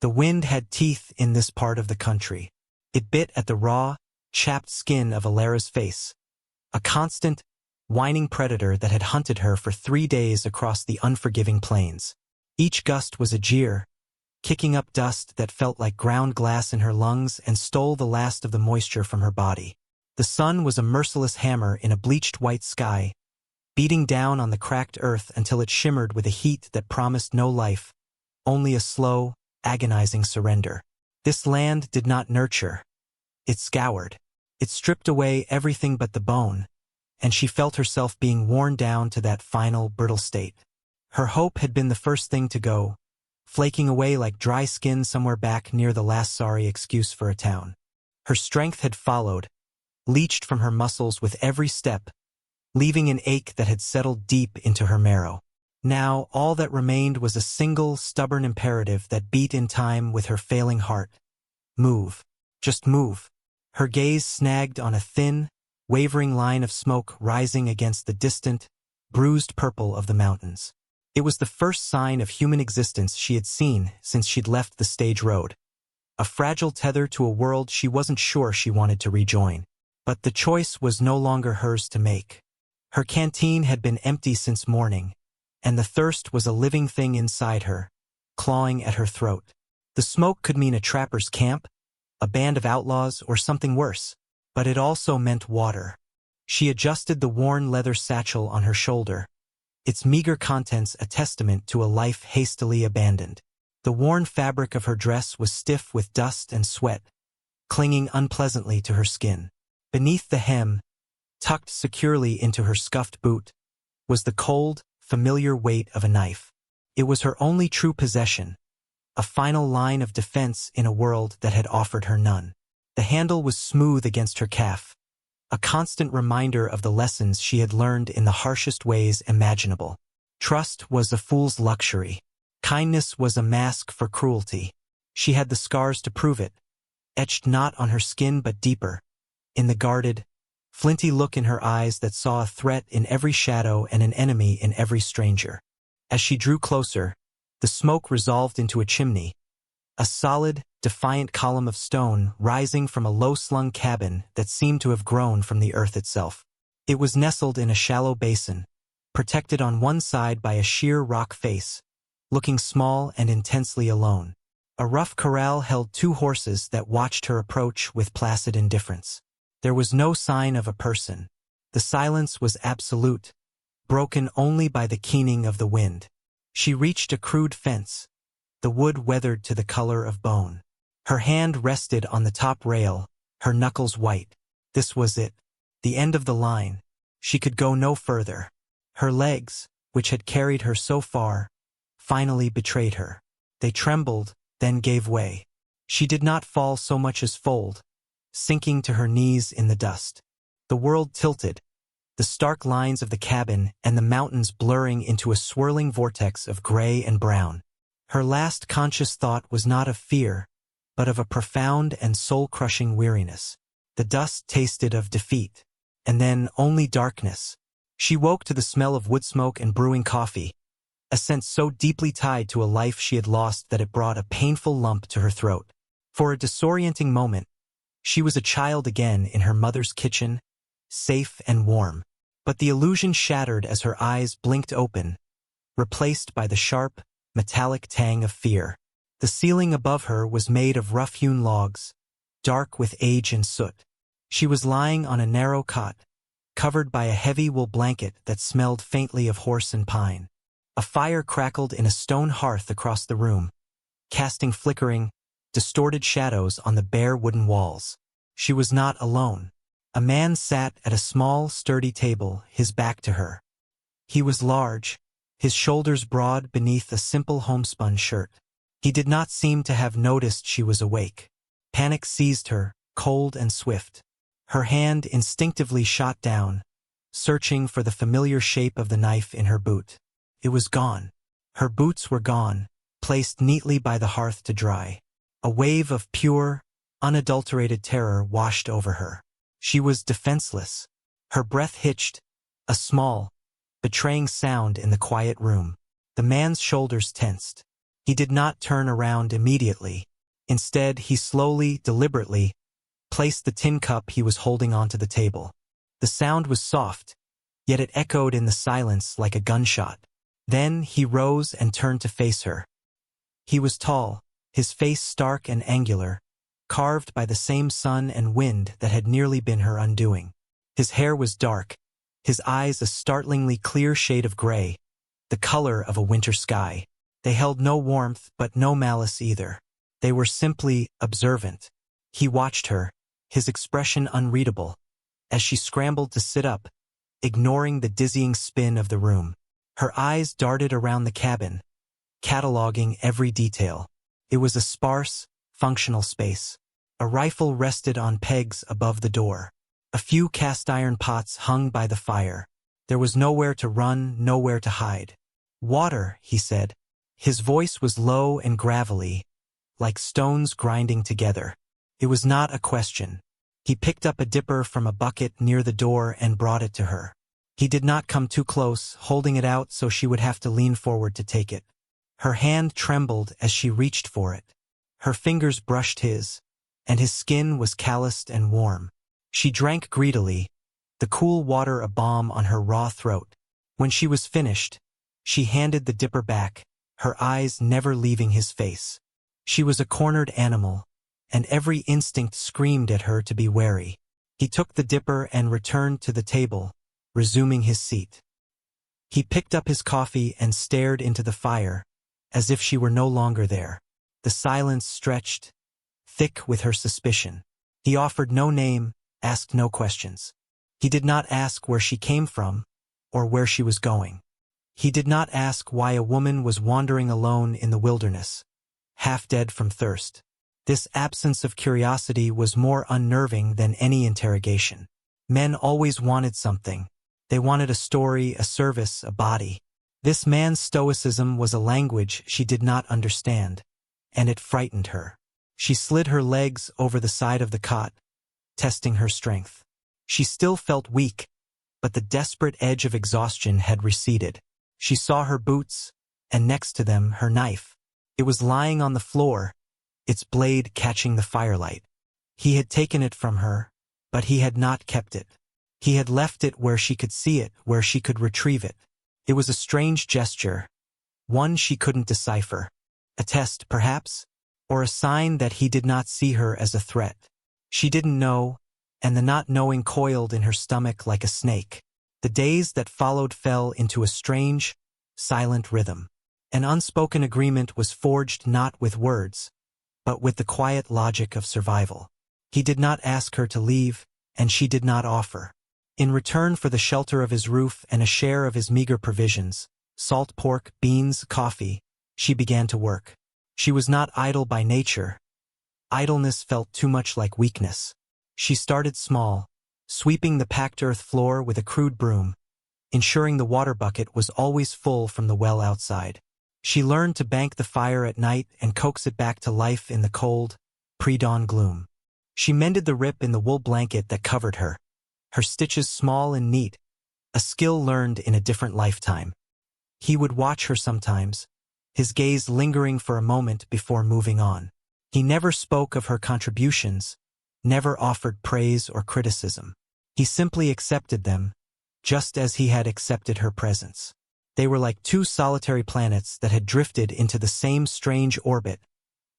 The wind had teeth in this part of the country. It bit at the raw, chapped skin of Alara's face, a constant, whining predator that had hunted her for 3 days across the unforgiving plains. Each gust was a jeer, kicking up dust that felt like ground glass in her lungs and stole the last of the moisture from her body. The sun was a merciless hammer in a bleached white sky, beating down on the cracked earth until it shimmered with a heat that promised no life, only a slow, agonizing surrender. This land did not nurture. It scoured. It stripped away everything but the bone, and she felt herself being worn down to that final, brittle state. Her hope had been the first thing to go, flaking away like dry skin somewhere back near the last sorry excuse for a town. Her strength had followed, leached from her muscles with every step, leaving an ache that had settled deep into her marrow. Now, all that remained was a single, stubborn imperative that beat in time with her failing heart. Move. Just move. Her gaze snagged on a thin, wavering line of smoke rising against the distant, bruised purple of the mountains. It was the first sign of human existence she had seen since she'd left the stage road. A fragile tether to a world she wasn't sure she wanted to rejoin. But the choice was no longer hers to make. Her canteen had been empty since morning, and the thirst was a living thing inside her, clawing at her throat. The smoke could mean a trapper's camp, a band of outlaws, or something worse, but it also meant water. She adjusted the worn leather satchel on her shoulder, its meager contents a testament to a life hastily abandoned. The worn fabric of her dress was stiff with dust and sweat, clinging unpleasantly to her skin. Beneath the hem, tucked securely into her scuffed boot, was the cold, familiar weight of a knife. It was her only true possession, a final line of defense in a world that had offered her none. The handle was smooth against her calf, a constant reminder of the lessons she had learned in the harshest ways imaginable. Trust was a fool's luxury. Kindness was a mask for cruelty. She had the scars to prove it, etched not on her skin but deeper, in the guarded, flinty look in her eyes that saw a threat in every shadow and an enemy in every stranger. As she drew closer, the smoke resolved into a chimney, a solid, defiant column of stone rising from a low-slung cabin that seemed to have grown from the earth itself. It was nestled in a shallow basin, protected on one side by a sheer rock face, looking small and intensely alone. A rough corral held 2 horses that watched her approach with placid indifference. There was no sign of a person. The silence was absolute, broken only by the keening of the wind. She reached a crude fence, the wood weathered to the color of bone. Her hand rested on the top rail, her knuckles white. This was it, the end of the line. She could go no further. Her legs, which had carried her so far, finally betrayed her. They trembled, then gave way. She did not fall so much as fold, sinking to her knees in the dust. The world tilted, the stark lines of the cabin and the mountains blurring into a swirling vortex of gray and brown. Her last conscious thought was not of fear, but of a profound and soul-crushing weariness. The dust tasted of defeat, and then only darkness. She woke to the smell of wood smoke and brewing coffee, a scent so deeply tied to a life she had lost that it brought a painful lump to her throat. For a disorienting moment, she was a child again in her mother's kitchen, safe and warm. But the illusion shattered as her eyes blinked open, replaced by the sharp, metallic tang of fear. The ceiling above her was made of rough-hewn logs, dark with age and soot. She was lying on a narrow cot, covered by a heavy wool blanket that smelled faintly of horse and pine. A fire crackled in a stone hearth across the room, casting flickering, distorted shadows on the bare wooden walls. She was not alone. A man sat at a small, sturdy table, his back to her. He was large, his shoulders broad beneath a simple homespun shirt. He did not seem to have noticed she was awake. Panic seized her, cold and swift. Her hand instinctively shot down, searching for the familiar shape of the knife in her boot. It was gone. Her boots were gone, placed neatly by the hearth to dry. A wave of pure, unadulterated terror washed over her. She was defenseless. Her breath hitched, a small, betraying sound in the quiet room. The man's shoulders tensed. He did not turn around immediately. Instead, he slowly, deliberately, placed the tin cup he was holding onto the table. The sound was soft, yet it echoed in the silence like a gunshot. Then he rose and turned to face her. He was tall, his face stark and angular, carved by the same sun and wind that had nearly been her undoing. His hair was dark, his eyes a startlingly clear shade of gray, the color of a winter sky. They held no warmth but no malice either. They were simply observant. He watched her, his expression unreadable, as she scrambled to sit up, ignoring the dizzying spin of the room. Her eyes darted around the cabin, cataloging every detail. It was a sparse, functional space. A rifle rested on pegs above the door. A few cast-iron pots hung by the fire. There was nowhere to run, nowhere to hide. "Water," he said. His voice was low and gravelly, like stones grinding together. It was not a question. He picked up a dipper from a bucket near the door and brought it to her. He did not come too close, holding it out so she would have to lean forward to take it. Her hand trembled as she reached for it. Her fingers brushed his, and his skin was calloused and warm. She drank greedily, the cool water a balm on her raw throat. When she was finished, she handed the dipper back, her eyes never leaving his face. She was a cornered animal, and every instinct screamed at her to be wary. He took the dipper and returned to the table, resuming his seat. He picked up his coffee and stared into the fire, as if she were no longer there. The silence stretched, thick with her suspicion. He offered no name, asked no questions. He did not ask where she came from, or where she was going. He did not ask why a woman was wandering alone in the wilderness, half dead from thirst. This absence of curiosity was more unnerving than any interrogation. Men always wanted something. They wanted a story, a service, a body. This man's stoicism was a language she did not understand, and it frightened her. She slid her legs over the side of the cot, testing her strength. She still felt weak, but the desperate edge of exhaustion had receded. She saw her boots, and next to them her knife. It was lying on the floor, its blade catching the firelight. He had taken it from her, but he had not kept it. He had left it where she could see it, where she could retrieve it. It was a strange gesture, one she couldn't decipher. A test, perhaps, or a sign that he did not see her as a threat. She didn't know, and the not knowing coiled in her stomach like a snake. The days that followed fell into a strange, silent rhythm. An unspoken agreement was forged not with words, but with the quiet logic of survival. He did not ask her to leave, and she did not offer. In return for the shelter of his roof and a share of his meager provisions, salt pork, beans, coffee, she began to work. She was not idle by nature. Idleness felt too much like weakness. She started small, sweeping the packed earth floor with a crude broom, ensuring the water bucket was always full from the well outside. She learned to bank the fire at night and coax it back to life in the cold, pre-dawn gloom. She mended the rip in the wool blanket that covered her, her stitches small and neat, a skill learned in a different lifetime. He would watch her sometimes, his gaze lingering for a moment before moving on. He never spoke of her contributions, never offered praise or criticism. He simply accepted them, just as he had accepted her presence. They were like two solitary planets that had drifted into the same strange orbit,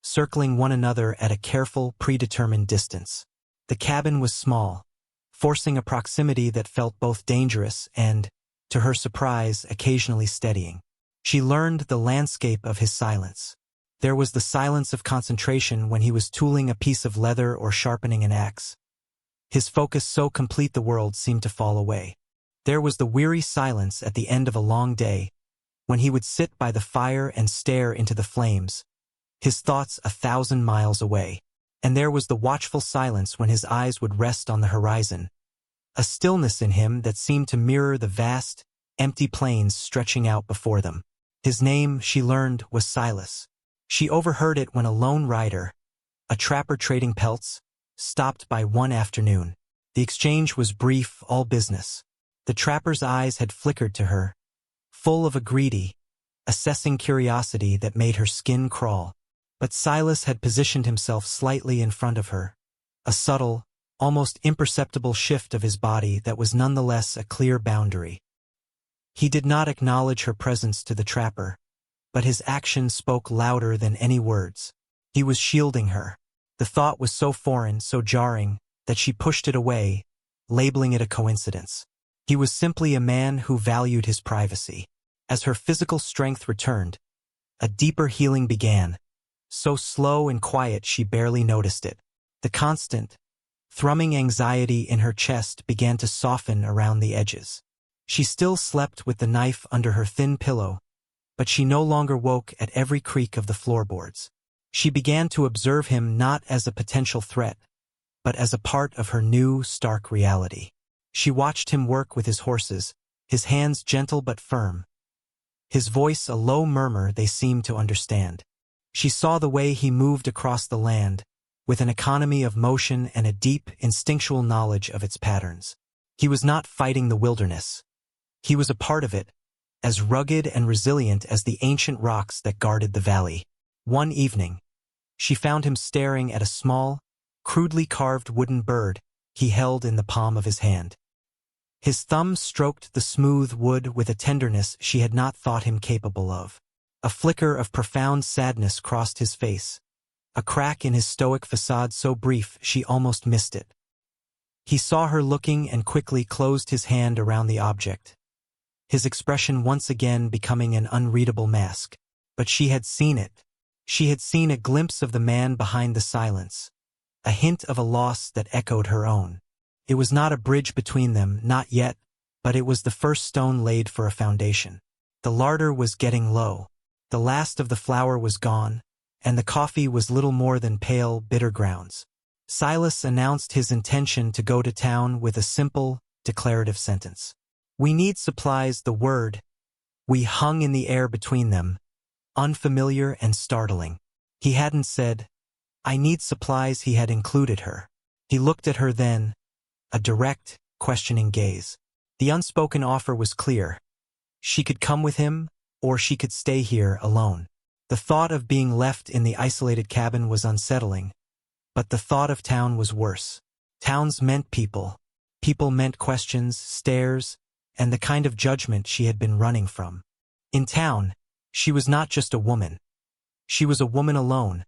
circling one another at a careful, predetermined distance. The cabin was small, forcing a proximity that felt both dangerous and, to her surprise, occasionally steadying. She learned the landscape of his silence. There was the silence of concentration when he was tooling a piece of leather or sharpening an axe. His focus so complete the world seemed to fall away. There was the weary silence at the end of a long day, when he would sit by the fire and stare into the flames, his thoughts 1,000 miles away. And there was the watchful silence when his eyes would rest on the horizon, a stillness in him that seemed to mirror the vast, empty plains stretching out before them. His name, she learned, was Silas. She overheard it when a lone rider, a trapper trading pelts, stopped by one afternoon. The exchange was brief, all business. The trapper's eyes had flickered to her, full of a greedy, assessing curiosity that made her skin crawl. But Silas had positioned himself slightly in front of her, a subtle, almost imperceptible shift of his body that was nonetheless a clear boundary. He did not acknowledge her presence to the trapper, but his action spoke louder than any words. He was shielding her. The thought was so foreign, so jarring, that she pushed it away, labeling it a coincidence. He was simply a man who valued his privacy. As her physical strength returned, a deeper healing began, so slow and quiet she barely noticed it. The constant, thrumming anxiety in her chest began to soften around the edges. She still slept with the knife under her thin pillow, but she no longer woke at every creak of the floorboards. She began to observe him not as a potential threat, but as a part of her new, stark reality. She watched him work with his horses, his hands gentle but firm, his voice a low murmur they seemed to understand. She saw the way he moved across the land, with an economy of motion and a deep, instinctual knowledge of its patterns. He was not fighting the wilderness. He was a part of it, as rugged and resilient as the ancient rocks that guarded the valley. One evening, she found him staring at a small, crudely carved wooden bird he held in the palm of his hand. His thumb stroked the smooth wood with a tenderness she had not thought him capable of. A flicker of profound sadness crossed his face, a crack in his stoic facade so brief she almost missed it. He saw her looking and quickly closed his hand around the object, his expression once again becoming an unreadable mask. But she had seen it. She had seen a glimpse of the man behind the silence, a hint of a loss that echoed her own. It was not a bridge between them, not yet, but it was the first stone laid for a foundation. The larder was getting low. The last of the flour was gone, and the coffee was little more than pale, bitter grounds. Silas announced his intention to go to town with a simple, declarative sentence. "We need supplies." The word "we" hung in the air between them, unfamiliar and startling. He hadn't said, "I need supplies." He had included her. He looked at her then, a direct, questioning gaze. The unspoken offer was clear. She could come with him, or she could stay here alone. The thought of being left in the isolated cabin was unsettling, but the thought of town was worse. Towns meant people. People meant questions, stares, and the kind of judgment she had been running from. In town, she was not just a woman. She was a woman alone,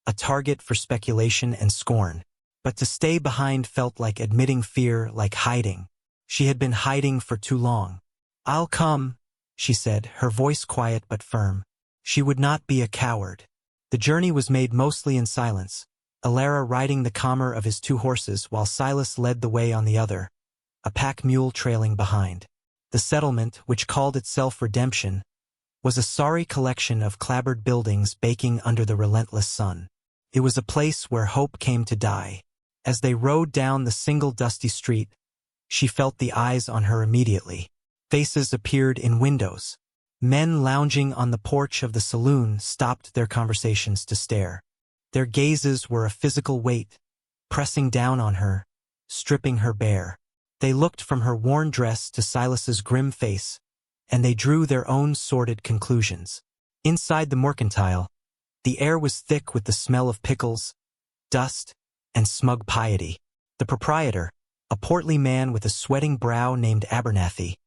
a target for speculation and scorn. But to stay behind felt like admitting fear, like hiding. She had been hiding for too long. "I'll come," she said, her voice quiet but firm. She would not be a coward. The journey was made mostly in silence, Alara riding the calmer of his two horses while Silas led the way on the other, a pack mule trailing behind. The settlement, which called itself Redemption, was a sorry collection of clapboard buildings baking under the relentless sun. It was a place where hope came to die. As they rode down the single dusty street, she felt the eyes on her immediately. Faces appeared in windows. Men lounging on the porch of the saloon stopped their conversations to stare. Their gazes were a physical weight, pressing down on her, stripping her bare. They looked from her worn dress to Silas's grim face, and they drew their own sordid conclusions. Inside the mercantile, the air was thick with the smell of pickles, dust, and smug piety. The proprietor, a portly man with a sweating brow named Abernathy,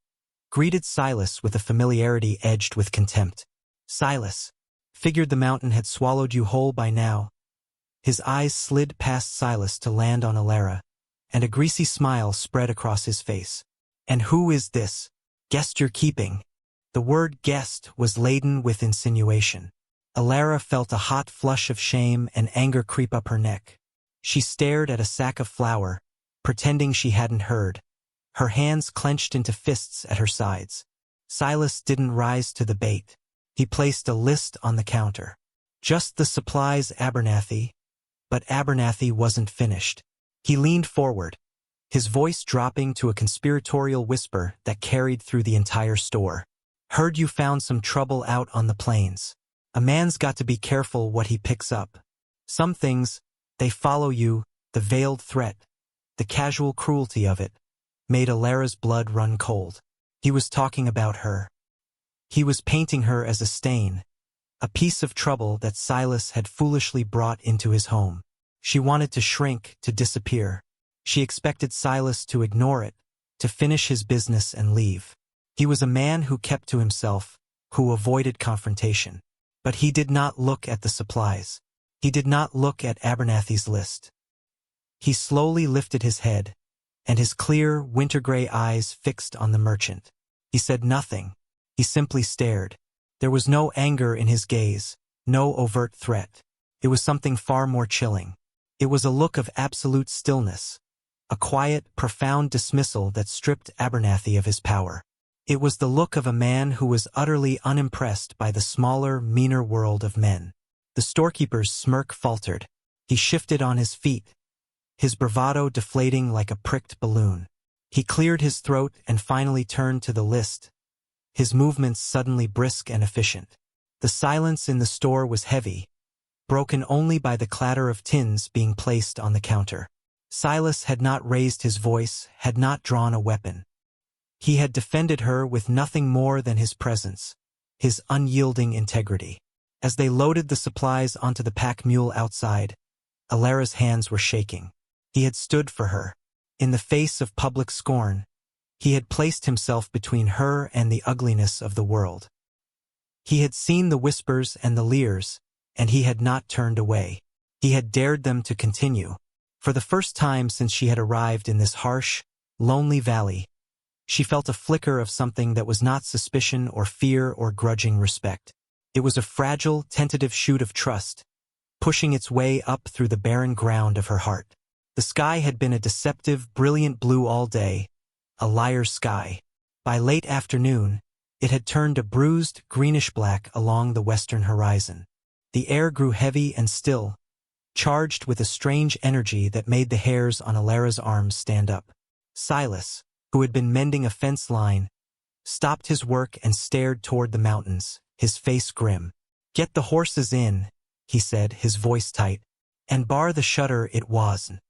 greeted Silas with a familiarity edged with contempt. "Silas, figured the mountain had swallowed you whole by now." His eyes slid past Silas to land on Alara, and a greasy smile spread across his face. "And who is this guest you're keeping?" The word guest was laden with insinuation. Alara felt a hot flush of shame and anger creep up her neck. She stared at a sack of flour, pretending she hadn't heard, her hands clenched into fists at her sides. Silas didn't rise to the bait. He placed a list on the counter. "Just the supplies, Abernathy." But Abernathy wasn't finished. He leaned forward, his voice dropping to a conspiratorial whisper that carried through the entire store. "Heard you found some trouble out on the plains. A man's got to be careful what he picks up. Some things, they follow you." The veiled threat, the casual cruelty of it, made Alara's blood run cold. He was talking about her. He was painting her as a stain, a piece of trouble that Silas had foolishly brought into his home. She wanted to shrink, to disappear. She expected Silas to ignore it, to finish his business and leave. He was a man who kept to himself, who avoided confrontation. But he did not look at the supplies. He did not look at Abernathy's list. He slowly lifted his head, and his clear, winter-gray eyes fixed on the merchant. He said nothing. He simply stared. There was no anger in his gaze, no overt threat. It was something far more chilling. It was a look of absolute stillness, a quiet, profound dismissal that stripped Abernathy of his power. It was the look of a man who was utterly unimpressed by the smaller, meaner world of men. The storekeeper's smirk faltered. He shifted on his feet, his bravado deflating like a pricked balloon. He cleared his throat and finally turned to the list, his movements suddenly brisk and efficient. The silence in the store was heavy, broken only by the clatter of tins being placed on the counter. Silas had not raised his voice, had not drawn a weapon. He had defended her with nothing more than his presence, his unyielding integrity. As they loaded the supplies onto the pack mule outside, Alara's hands were shaking. He had stood for her. In the face of public scorn, he had placed himself between her and the ugliness of the world. He had seen the whispers and the leers, and he had not turned away. He had dared them to continue. For the first time since she had arrived in this harsh, lonely valley, she felt a flicker of something that was not suspicion or fear or grudging respect. It was a fragile, tentative shoot of trust, pushing its way up through the barren ground of her heart. The sky had been a deceptive, brilliant blue all day, a liar's sky. By late afternoon, it had turned a bruised, greenish-black along the western horizon. The air grew heavy and still, charged with a strange energy that made the hairs on Alara's arms stand up. Silas, who had been mending a fence line, stopped his work and stared toward the mountains, his face grim. "Get the horses in," he said, his voice tight, "and bar the shutter it wasn't."